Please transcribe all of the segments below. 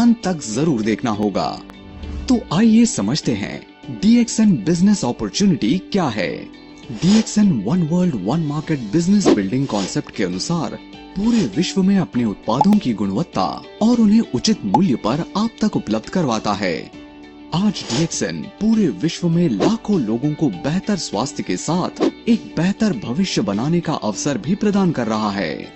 अंत तक जरूर देखना होगा। तो आइए समझते हैं DXN बिजनेस अपॉर्चुनिटी क्या है। DXN one world one market business building concept के अनुसार पूरे विश्व में अपने उत्पादों की गुणवत्ता और उन्हें उचित मूल्य पर आप तक उपलब्ध करवाता है। आज DXN पूरे विश्व में लाखों लोगों को बेहतर स्वास्थ्य के साथ एक बेहतर भविष्य बनाने का अवसर भी प्रदान कर रहा है।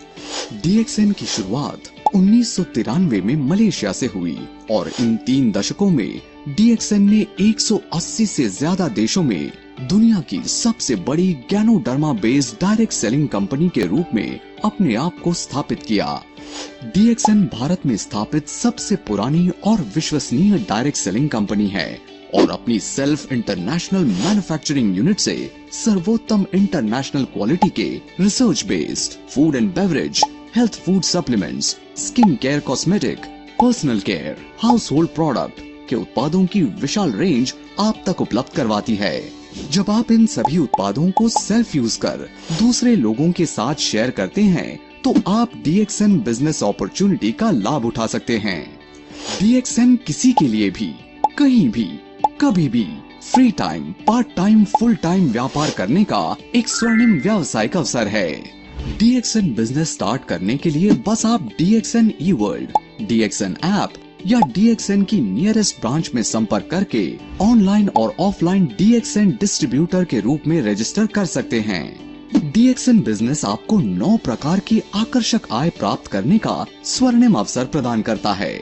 DXN की शुरुआत 1993 में मलेशिया से हुई और इन 3 दशकों में DXN ने 180 से ज्यादा देशों में दुनिया की सबसे बड़ी ganoderma based direct selling company के रूप में अपने आप को स्थापित किया। DXN भारत में स्थापित सबसे पुरानी और विश्वसनीय डायरेक्ट सेलिंग कंपनी है और अपनी सेल्फ इंटरनेशनल मैन्युफैक्चरिंग यूनिट से सर्वोत्तम इंटरनेशनल क्वालिटी के research based food and beverage, health food supplements, skin care, cosmetic, personal care, house hold product के उत्पादों की विशाल रेंज आप तक उपलब्ध करवाती है। जब आप इन सभी उत्पादों को सेल्फ यूज कर दूसरे लोगों के साथ शेयर करते हैं तो आप DXN बिजनेस अपॉर्चुनिटी का लाभ उठा सकते हैं। DXN किसी के लिए भी, कहीं भी, कभी भी free time, part time, full time व्यापार करने का एक स्वर्णिम व्यावसायिक अवसर है। DXN बिजनेस स्टार्ट करने के लिए बस आप DXN eWorld, DXN ऐप या DXN की नियरेस्ट ब्रांच में संपर्क करके ऑनलाइन और ऑफलाइन DXN डिस्ट्रीब्यूटर के रूप में रजिस्टर कर सकते हैं। DXN बिजनेस आपको 9 प्रकार की आकर्षक आय प्राप्त करने का स्वर्णिम अवसर प्रदान करता है।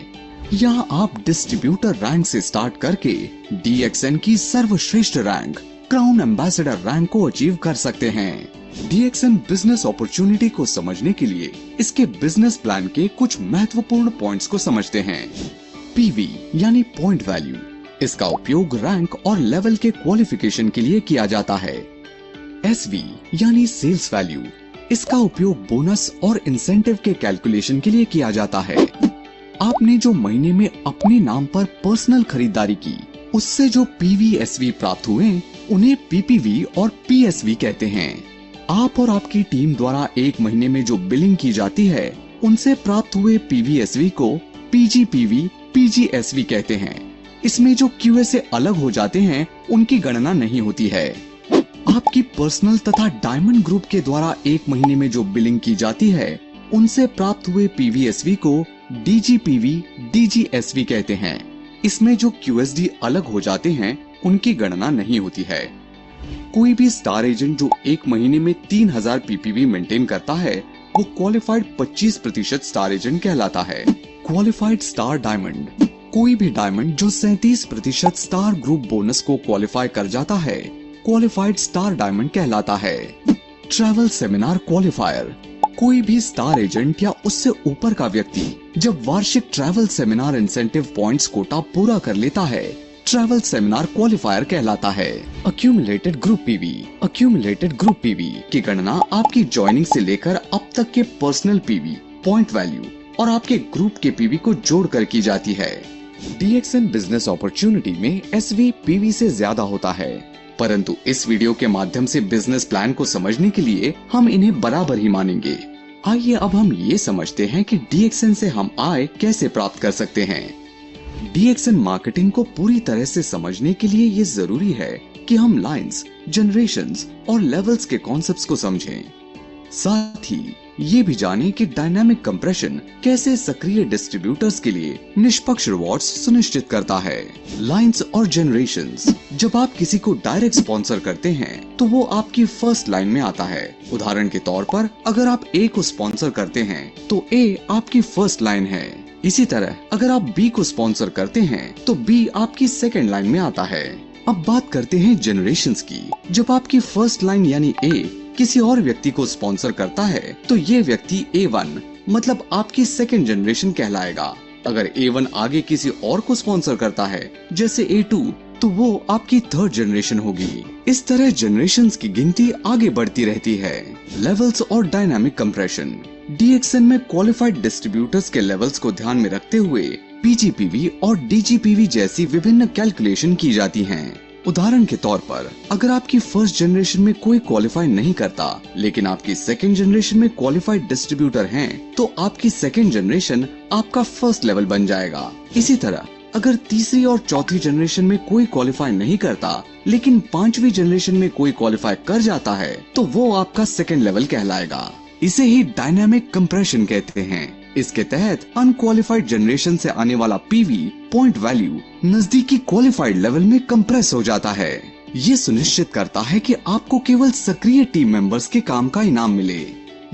यहाँ आप डिस्ट्रीब्यूटर रैंक से स्टार्ट करके DXN की सर्वश्रेष्ठ रैंक, क्राउन एम्बेसडर रैंक को अचीव कर सकते हैं। DXN बिजनेस अपॉर्चुनिटी को समझने के लिए इसके बिजनेस प्लान के कुछ महत्वपूर्ण पॉइंट्स को समझते हैं। PV यानी पॉइंट वैल्यू, इसका उपयोग रैंक और लेवल के क्वालिफिकेशन के लिए किया जाता है। SV यानी सेल्स वैल्यू, इसका उपयोग बोनस और इंसेंटिव के कैलकुलेशन के लिए किया जाता है। आपने जो महीने में अपने नाम पर पर्सनल खरीदारी की, उससे जो PVSV प्राप्त हुए उन्हें PPV और PSV कहते हैं। आप और आपकी टीम द्वारा एक महीने में जो बिलिंग की जाती है उनसे प्राप्त हुए PVSV को PGPV, PGSV कहते हैं। इसमें जो QA से अलग हो जाते हैं उनकी गणना नहीं होती है। आपकी पर्सनल तथा डायमंड ग्रुप के द्वारा एक महीने में जो बिलिंग की जाती है उनसे प्राप्त हुए PVSV को DGPV, DGSV कहते हैं। इसमें जो QSD अलग हो जाते हैं उनकी गणना नहीं होती है। कोई भी स्टार एजेंट जो एक महीने में 3000 PPV मेंटेन करता है वो क्वालिफाइड 25% स्टार एजेंट कहलाता है। क्वालिफाइड स्टार डायमंड, कोई भी डायमंड जो 37% स्टार ग्रुप बोनस को क्वालिफाई कर जाता है क्वालिफाइड स्टार डायमंड कहलाता है। ट्रैवल सेमिनार क्वालिफायर, कोई भी स्टार एजेंट या उससे ऊपर का व्यक्ति जब वार्षिक travel seminar incentive points quota पूरा कर लेता है ट्रैवल सेमिनार क्वालिफायर कहलाता है। Accumulated group PV, accumulated group PV की गणना आपकी ज्वाइनिंग से लेकर अब तक के पर्सनल PV, पॉइंट वैल्यू और आपके ग्रुप के PV को जोड़कर की जाती है। DXN बिजनेस अपॉर्चुनिटी में SV PV से ज्यादा होता है, परंतु इस वीडियो के माध्यम से बिजनेस प्लान को समझने के लिए हम इन्हें बराबर ही मानेंगे। आइए अब हम ये समझते हैं कि DXN से हम आय कैसे प्राप्त कर सकते हैं। DXN मार्केटिंग को पूरी तरह से समझने के लिए ये जरूरी है कि हम लाइंस, जनरेशंस और लेवल्स के कॉन्सेप्ट्स को समझें। साथ ही ये भी जानें कि डायनामिक कंप्रेशन कैसे सक्रिय डिस्ट्रीब्यूटर्स के लिए निष्पक्ष रिवॉर्ड्स सुनिश्चित करता है। लाइंस और जनरेशंस, जब आप किसी को डायरेक्ट स्पॉन्सर करते हैं तो वो आपकी फर्स्ट लाइन में आता है। उदाहरण के तौर पर अगर आप A को स्पॉन्सर करते हैं तो A आपकी फर्स्ट लाइन है। इसी तरह अगर आप B को स्पॉन्सर करते हैं तो B आपकी सेकंड लाइन में आता है। अब बात करते हैं जनरेशंस की। जब आपकी फर्स्ट लाइन यानी A किसी और व्यक्ति को स्पॉन्सर करता है तो ये व्यक्ति A1 मतलब आपकी सेकंड जनरेशन कहलाएगा। अगर A1 आगे किसी और को स्पॉन्सर करता है जैसे A2 तो वो आपकी थर्ड जनरेशन होगी। इस तरह जनरेशंस की गिनती आगे बढ़ती रहती है। लेवल्स और डायनामिक कंप्रेशन, DXN में क्वालिफाइड डिस्ट्रीब्यूटर्स के लेवल्स को ध्यान में रखते हुए PGPV और DGPV जैसी विभिन्न कैलकुलेशन की जाती हैं। उदाहरण के तौर पर अगर आपकी फर्स्ट जनरेशन में कोई क्वालिफाई नहीं करता लेकिन आपकी सेकेंड जनरेशन में क्वालिफाइड डिस्ट्रीब्यूटर हैं, तो आपकी सेकेंड जनरेशन आपका फर्स्ट लेवल बन जाएगा। इसी तरह अगर तीसरी और चौथी जनरेशन में कोई क्वालिफाई नहीं करता लेकिन पांचवी जनरेशन में कोई क्वालिफाई कर जाता है तो वो आपका सेकेंड लेवल कहलाएगा। इसे ही डायनामिक कंप्रेशन कहते हैं। इसके तहत अनक्वालिफाइड जनरेशन से आने वाला पीवी पॉइंट वैल्यू नजदीकी क्वालिफाइड लेवल में कंप्रेस हो जाता है। ये सुनिश्चित करता है कि आपको केवल सक्रिय टीम मेंबर्स के काम का इनाम मिले।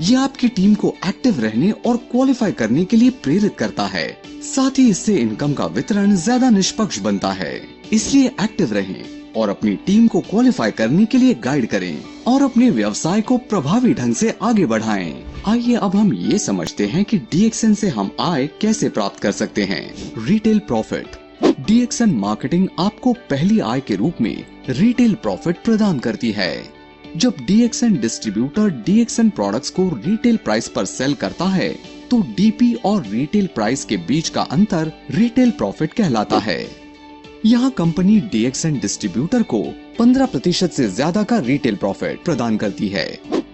ये आपकी टीम को एक्टिव रहने और क्वालिफाई करने के लिए प्रेरित करता है। साथ ही इससे इनकम का वितरण ज्यादा निष्पक्ष बनता है। इसलिए एक्टिव रहें और अपनी टीम को क्वालिफाई करने के लिए गाइड करें और अपने व्यवसाय को प्रभावी ढंग से आगे बढ़ाएं। आइए अब हम ये समझते हैं कि DXN से हम आय कैसे प्राप्त कर सकते हैं। Retail profit. DXN मार्केटिंग आपको पहली आय के रूप में रिटेल प्रॉफिट प्रदान करती है। जब DXN डिस्ट्रीब्यूटर DXN प्रोडक्ट्स को रिटेल प्राइस पर सेल करता है तो DP और रिटेल प्राइस के बीच का अंतर रिटेल प्रॉफिट कहलाता है। यहाँ कंपनी DXN डिस्ट्रीब्यूटर को 15% से ज्यादा का रिटेल प्रॉफिट प्रदान करती है।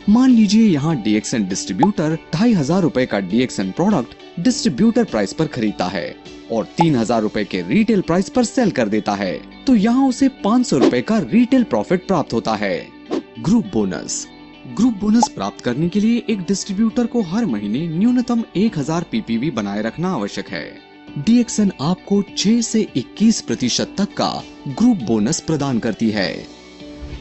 मान लीजिए यहाँ DXN डिस्ट्रीब्यूटर 2500 रुपए का DXN प्रोडक्ट डिस्ट्रीब्यूटर प्राइस पर खरीदता है और 3000 रुपए के रिटेल प्राइस पर सेल कर देता है, तो यहाँ उसे 500 रुपए का रिटेल प्रॉफिट प्राप्त होता है। Group bonus. ग्रुप बोनस प्राप्त करने के लिए एक डिस्ट्रीब्यूटर को हर महीने न्यूनतम 1000 PPV बनाए रखना आवश्यक है। DXN आपको 6 से 21% तक का ग्रुप बोनस प्रदान करती है।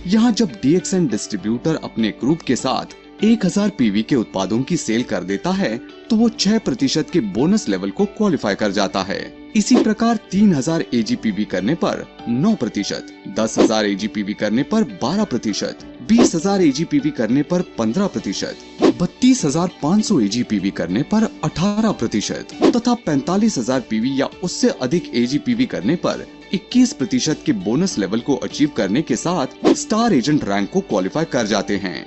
यहाँ जब DXN डिस्ट्रीब्यूटर अपने ग्रुप के साथ 1000 PV के उत्पादों की सेल कर देता है तो वो 6% के बोनस लेवल को क्वालिफाई कर जाता है। इसी प्रकार 3000 AGPV करने पर 9%, 10,000 AGPV करने पर 12%, 20,000 AGPV करने पर 15%, 32,500 AGPV करने पर 18% तथा 45,000 PV या उससे अधिक AGPV करने पर 21% के बोनस लेवल को अचीव करने के साथ स्टार एजेंट रैंक को क्वालिफाई कर जाते हैं।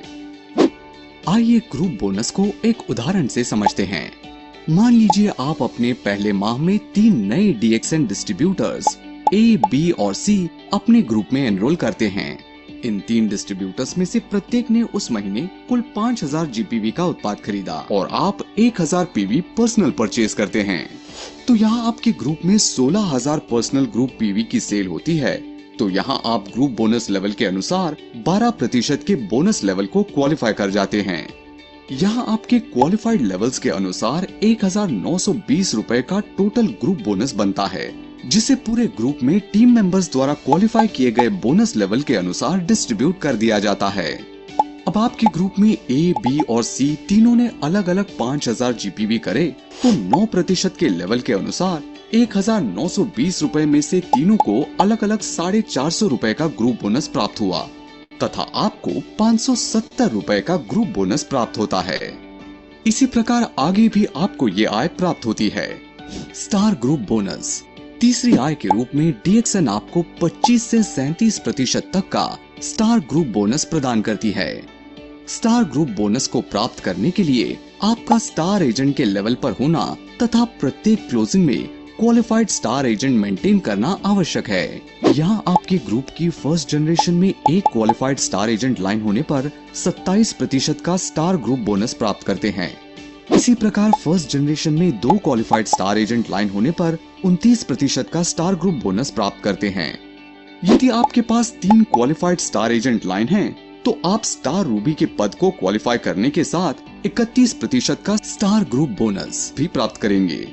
आइए ग्रुप बोनस को एक उदाहरण से समझते हैं। मान लीजिए आप अपने पहले माह में 3 नए DXN डिस्ट्रीब्यूटर्स A, B और C अपने ग्रुप में एनरोल करते हैं। इन 3 डिस्ट्रीब्यूटर्स में से प्रत्येक ने उस महीने कुल 5000 GPV का उत्पाद खरीदा और आप 1000 PV पर्सनल परचेज करते हैं। तो यहाँ आपके ग्रुप में 16000 पर्सनल ग्रुप PV की सेल होती है। तो यहाँ आप ग्रुप बोनस लेवल के अनुसार 12% के बोनस लेवल को क्वालिफाई कर जाते हैं। यहाँ आपके क्वालिफाइड लेवल्स के अनुसार 1920 रुपए का टोटल ग्रुप बोनस बनता है, जिसे पूरे ग्रुप में टीम मेंबर्स द्वारा क्वालिफाई किए गए बोनस लेवल के अनुसार डिस्ट्रीब्यूट कर दिया जाता है। अब आपके ग्रुप में A, B और C तीनों ने अलग अलग 5000 GPV करे तो 9% के लेवल के अनुसार 1920 रुपए में से तीनों को अलग अलग 450 रुपए का ग्रुप बोनस प्राप्त हुआ तथा आपको 570 रुपए का ग्रुप बोनस प्राप्त होता है। इसी प्रकार आगे भी आपको ये आय प्राप्त होती है। Star group bonus. तीसरी आय के रूप में DXN आपको 25 से 37% तक का स्टार ग्रुप बोनस प्रदान करती है। स्टार ग्रुप बोनस को प्राप्त करने के लिए आपका स्टार एजेंट के लेवल पर होना तथा प्रत्येक क्लोजिंग में क्वालिफाइड स्टार एजेंट मेंटेन करना आवश्यक है। यहाँ आपके ग्रुप की फर्स्ट जनरेशन में एक क्वालिफाइड स्टार एजेंट लाइन होने पर 27% का स्टार ग्रुप बोनस प्राप्त करते हैं। इसी प्रकार फर्स्ट जनरेशन में 2 क्वालिफाइड स्टार एजेंट लाइन होने पर 29% का स्टार ग्रुप बोनस प्राप्त करते हैं। यदि आपके पास 3 क्वालिफाइड स्टार एजेंट लाइन हैं, तो आप स्टार रूबी के पद को क्वालिफाई करने के साथ 31% का स्टार ग्रुप बोनस भी प्राप्त करेंगे।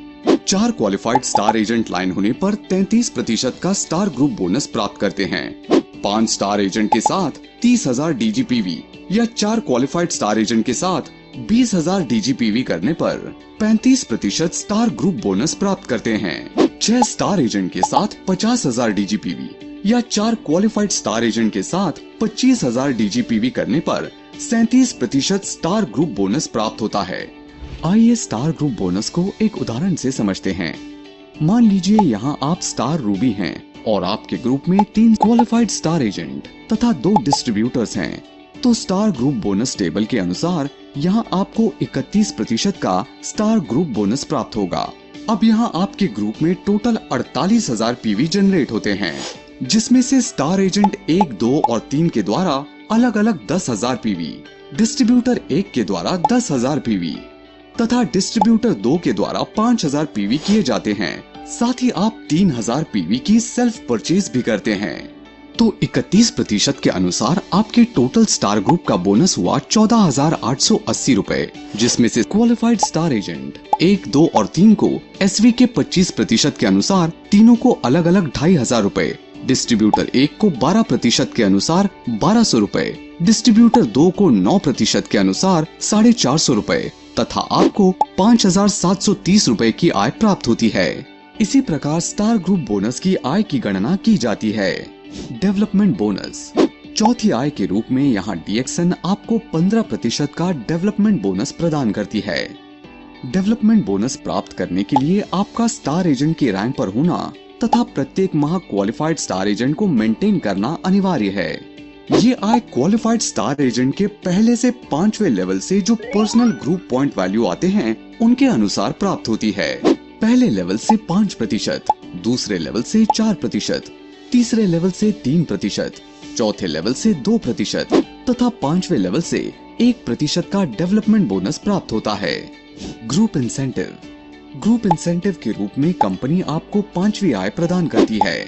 4 क्वालिफाइड स्टार एजेंट लाइन होने पर 33% का स्टार ग्रुप बोनस प्राप्त करते हैं। 5 स्टार एजेंट के साथ 30,000 DGPV या 4 क्वालिफाइड स्टार एजेंट के साथ 20,000 DGPV करने पर 35% स्टार ग्रुप बोनस प्राप्त करते हैं। 6 स्टार एजेंट के साथ 50,000 DGPV या 4 क्वालिफाइड स्टार एजेंट के साथ 25,000 DGPV करने पर 37% स्टार ग्रुप बोनस प्राप्त होता है। आइए स्टार ग्रुप बोनस को एक उदाहरण से समझते हैं। मान लीजिए यहाँ आप स्टार रूबी हैं और आपके ग्रुप में 3 क्वालिफाइड स्टार एजेंट तथा 2 डिस्ट्रीब्यूटर्स हैं, तो स्टार ग्रुप बोनस टेबल के अनुसार यहाँ आपको 31% का स्टार ग्रुप बोनस प्राप्त होगा। अब यहाँ आपके ग्रुप में टोटल 48,000 PV जनरेट होते हैं। जिसमें से स्टार एजेंट 1, 2 और 3 के द्वारा अलग अलग 10,000 पीवी, डिस्ट्रीब्यूटर 1 के द्वारा 10,000 पीवी तथा डिस्ट्रीब्यूटर 2 के द्वारा 5,000 पीवी किए जाते हैं। साथ ही आप 3,000 पीवी की सेल्फ परचेज भी करते हैं। तो 31% के अनुसार आपके टोटल स्टार ग्रुप का बोनस हुआ 14,880 रुपए, जिसमें से क्वालिफाइड स्टार एजेंट 1, 2 और 3 को एसवी के 25% के अनुसार तीनों को अलग अलग 2,500 रुपए, डिस्ट्रीब्यूटर 1 को 12% के अनुसार 1,200 रुपए, डिस्ट्रीब्यूटर 2 को 9% के अनुसार 450 रुपए तथा आपको 5,730 रुपए की आय प्राप्त होती है। इसी प्रकार स्टार ग्रुप बोनस की आय की गणना की जाती है। डेवलपमेंट बोनस चौथी आय के रूप में यहाँ डीएक्सएन आपको 15% का डेवलपमेंट बोनस प्रदान करती है। डेवलपमेंट बोनस प्राप्त करने के लिए आपका स्टार एजेंट की रैंक पर होना तथा प्रत्येक माह क्वालिफाइड स्टार एजेंट को मेंटेन करना अनिवार्य है। ये आय क्वालिफाइड स्टार एजेंट के पहले से 5वें लेवल से जो पर्सनल ग्रुप पॉइंट वैल्यू आते हैं उनके अनुसार प्राप्त होती है। पहले लेवल से 5%, दूसरे लेवल से 4%, तीसरे लेवल से 3%, चौथे लेवल से 2% तथा 5वें लेवल से 1% का डेवलपमेंट बोनस प्राप्त होता है। ग्रुप इंसेंटिव के रूप में कंपनी आपको 5वीं आय प्रदान करती है।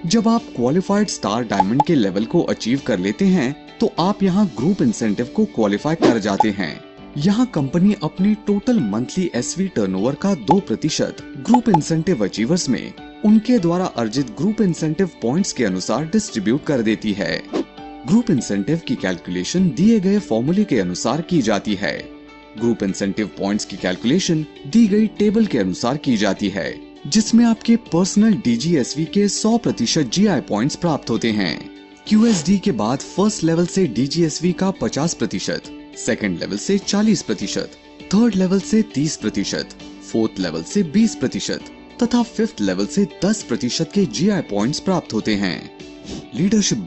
जब आप क्वालिफाइड स्टार डायमंड के लेवल को अचीव कर लेते हैं तो आप यहाँ ग्रुप इंसेंटिव को क्वालिफाई कर जाते हैं। यहाँ कंपनी अपने टोटल मंथली एसवी टर्नओवर का 2% ग्रुप इंसेंटिव अचीवर्स में उनके द्वारा अर्जित ग्रुप इंसेंटिव पॉइंट्स के अनुसार डिस्ट्रीब्यूट कर देती है। ग्रुप इंसेंटिव की कैलकुलेशन दिए गए फॉर्मूले के अनुसार की जाती है। ग्रुप इंसेंटिव पॉइंट्स की कैलकुलेशन दी गई टेबल के अनुसार की जाती है, जिसमें आपके पर्सनल डीजीएसवी के 100% जीआई पॉइंट्स प्राप्त होते हैं। क्यूएसडी के बाद फर्स्ट लेवल से डीजीएसवी का 50%, सेकंड लेवल से 40%, थर्ड लेवल से 30%, फोर्थ लेवल से 20% तथा फिफ्थ लेवल से 10% के जीआई पॉइंट्स प्राप्त होते हैं। लीडरशिप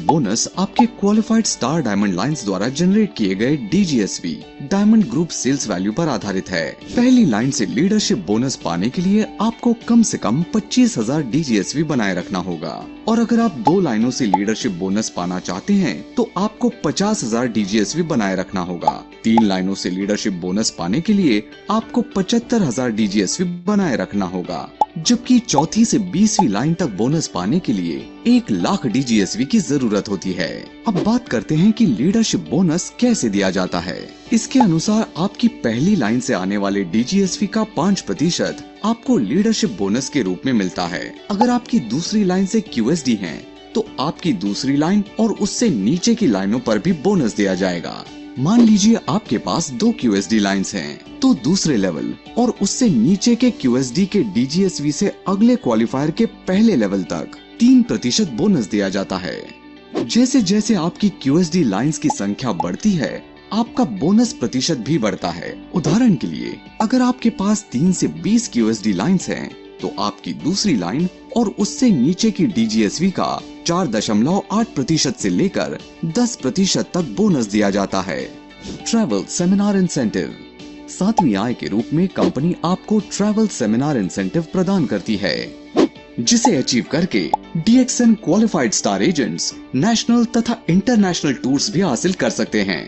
बोनस आपके क्वालिफाइड स्टार डायमंड लाइंस द्वारा जनरेट किए गए डीजीएसवी डायमंड ग्रुप सेल्स वैल्यू पर आधारित है। पहली लाइन से लीडरशिप बोनस पाने के लिए आपको कम से कम 25,000 डीजीएसवी बनाए रखना होगा और अगर आप 2 लाइनों से लीडरशिप बोनस पाना चाहते हैं तो आपको 50,000 डीजीएसवी बनाए रखना होगा। 3 लाइनों से लीडरशिप बोनस पाने के लिए आपको 75,000 डीजीएसवी बनाए रखना होगा, जबकि चौथी से 20वीं लाइन तक बोनस पाने के लिए 1 लाख डीजीएसवी की जरूरत होती है। अब बात करते हैं कि लीडरशिप बोनस कैसे दिया जाता है। इसके अनुसार आपकी पहली लाइन से आने वाले डीजीएसवी का 5% आपको लीडरशिप बोनस के रूप में मिलता है। अगर आपकी दूसरी लाइन से क्यूएसडी है तो आपकी दूसरी लाइन और उससे नीचे की लाइनों पर भी बोनस दिया जाएगा। मान लीजिए आपके पास 2 क्यूएसडी लाइंस हैं, तो दूसरे लेवल और उससे नीचे के क्यूएसडी के डीजीएसवी से अगले क्वालिफायर के पहले लेवल तक 3% बोनस दिया जाता है। जैसे जैसे आपकी क्यूएसडी लाइंस की संख्या बढ़ती है, आपका बोनस प्रतिशत भी बढ़ता है। उदाहरण के लिए, अगर आपके पास 3 से 20 क्यूएसडी लाइंस हैं, तो आपकी दूसरी लाइन और उससे नीचे की डीजीएसवी का 4.8% से लेकर 10% तक बोनस दिया जाता है। ट्रैवल सेमिनार इंसेंटिव 7वीं आय के रूप में कंपनी आपको ट्रैवल सेमिनार इंसेंटिव प्रदान करती है, जिसे अचीव करके DXN qualified star agents national तथा इंटरनेशनल टूर्स भी हासिल कर सकते हैं।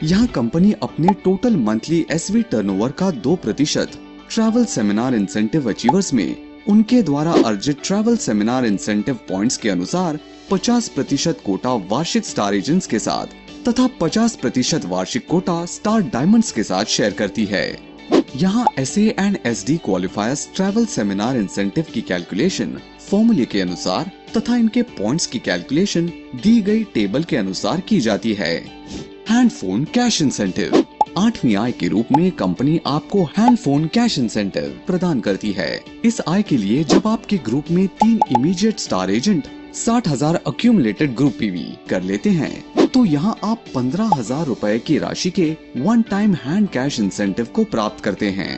यहाँ कंपनी अपने टोटल मंथली एसवी टर्नओवर का 2% ट्रैवल सेमिनार इंसेंटिव अचीवर्स में उनके द्वारा अर्जित ट्रैवल सेमिनार इंसेंटिव पॉइंट्स के अनुसार 50% कोटा वार्षिक स्टार एजेंट्स के साथ तथा 50% वार्षिक कोटा स्टार डायमंड्स के साथ शेयर करती है। यहाँ SA and SD क्वालिफायर्स travel seminar incentive की कैलकुलेशन फॉर्मूले के अनुसार तथा इनके पॉइंट्स की कैलकुलेशन दी गई टेबल के अनुसार की जाती है। हैंड फोन कैश इंसेंटिव 8वीं आय के रूप में कंपनी आपको हैंड फोन कैश इंसेंटिव प्रदान करती है। इस आय के लिए जब आपके ग्रुप में 3 immediate star agent 60,000 accumulated group PV कर लेते हैं, तो यहाँ आप 15,000 रुपए की राशि के one time hand cash incentive को प्राप्त करते हैं।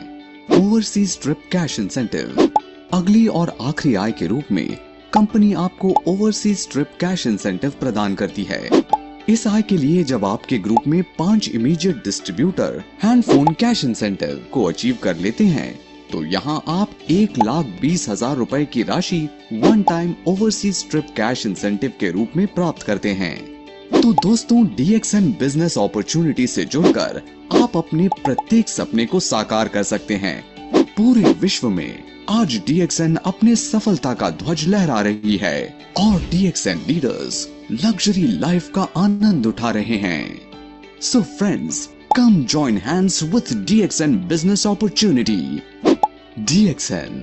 ओवरसीज ट्रिप कैश इंसेंटिव अगली और आखिरी आय के रूप में कंपनी आपको ओवरसीज ट्रिप कैश इंसेंटिव प्रदान करती है। इस आय के लिए जब आपके ग्रुप में 5 immediate distributor hand phone cash incentive को अचीव कर लेते हैं, तो यहाँ आप 1,20,000 रुपए की राशि one time overseas trip cash incentive के रूप में प्राप्त करते हैं। तो दोस्तों, DXN बिजनेस अपॉर्चुनिटी से जुड़कर आप अपने प्रत्येक सपने को साकार कर सकते हैं। पूरे विश्व में आज DXN अपने सफलता का ध्वज लहरा रही है और DXN लीडर्स लग्जरी लाइफ का आनंद उठा रहे हैं। So friends, come join hands with DXN business opportunity. DXN,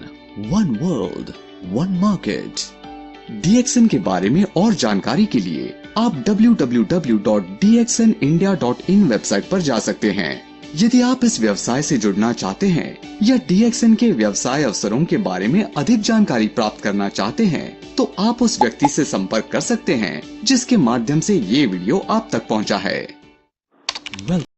one world, one market. DXN के बारे में और जानकारी के लिए आप www.dxnindia.in वेबसाइट पर जा सकते हैं। यदि आप इस व्यवसाय से जुड़ना चाहते हैं या DXN के व्यवसाय अवसरों के बारे में अधिक जानकारी प्राप्त करना चाहते हैं, तो आप उस व्यक्ति से संपर्क कर सकते हैं जिसके माध्यम से ये वीडियो आप तक पहुंचा है।